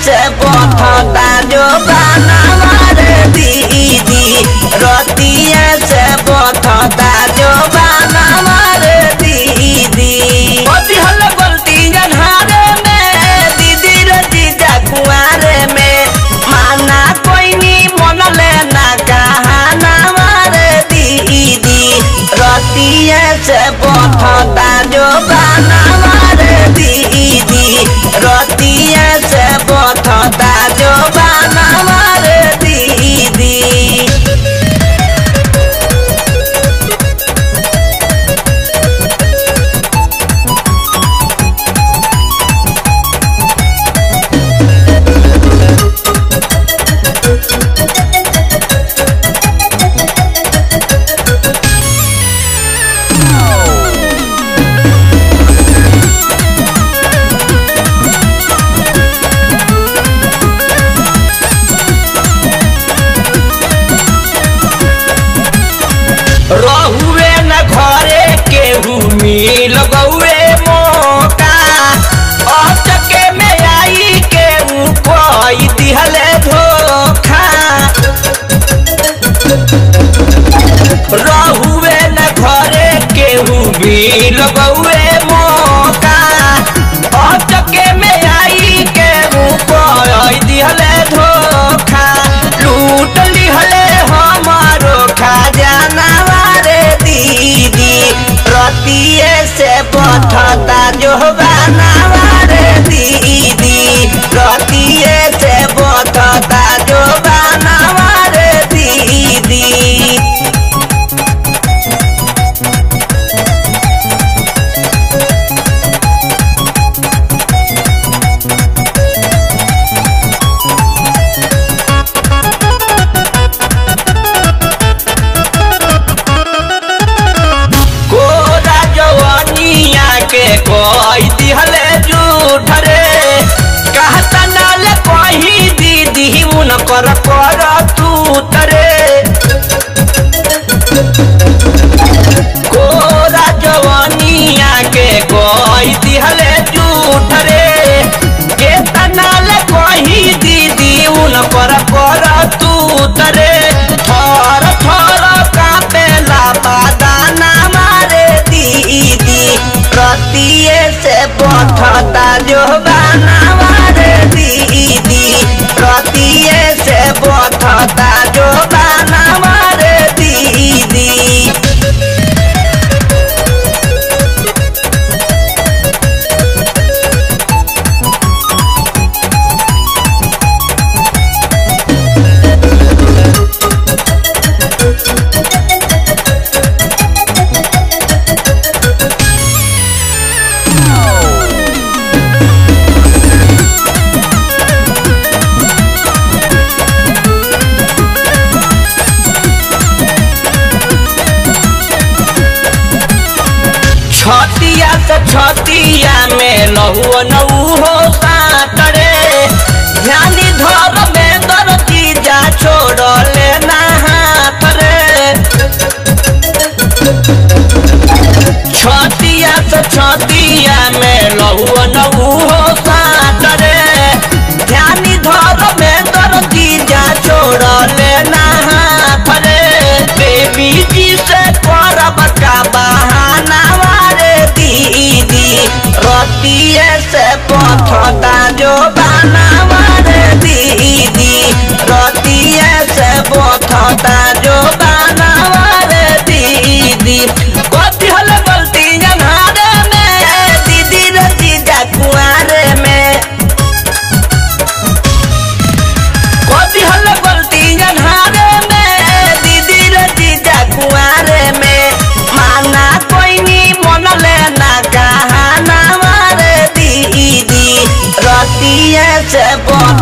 से बठता जो बनवा रे दीदी रतिया से बठता जो बनवा रे दीदी होती हल गलती जन्हारे में दीदी रजीजा कुआरे में माना कोई नी मन लेना कहाना रे दीदी रतिया से बठता जो बनवा रे दीदी रतिया से बठता जो बनवा रे दीदी रहुए न घरे केहू मिल गौए मौका अचके में आई केहू कोई दिहले धोखा रहुए न घरे केहू मिल गौए मौका अचके में आई केहू कोई दिहले धोखा लूट लिहले हमारो खजाना दीदी रतिये से बठता जो बनवा रे दीदी रतिये से बठता जो बनवा रे दीदी के कोई दिहले झूठ रे कहता नाले कोई दीदी उन कर तू तरे कोरा जवानिया के कोई दिहले झूठ रे कहता नाले कोई दीदी उन कर तू तरे थर थर कापेला बादाना मारे दीदी रतिये से बठता जो बनवा रे दीदी रतिये से बठता जो बनवा रे दीदी छतिया से छतिया में लहुआ नऊ हो सातरे ध्यानी धर में दर चीजा छोड़ लेना हाथ रे छतिया से छतिया में लहुआ नऊ हो सातरे ध्यानी धर में दर चीजा छोड़ लेना हाथ रे देवी जी से करब का बहाना दीदी रतिये से बठता जो बनवा रे दीदी रतिये से बठता जो बनवा रे दीदी कथी हल गलती से बोल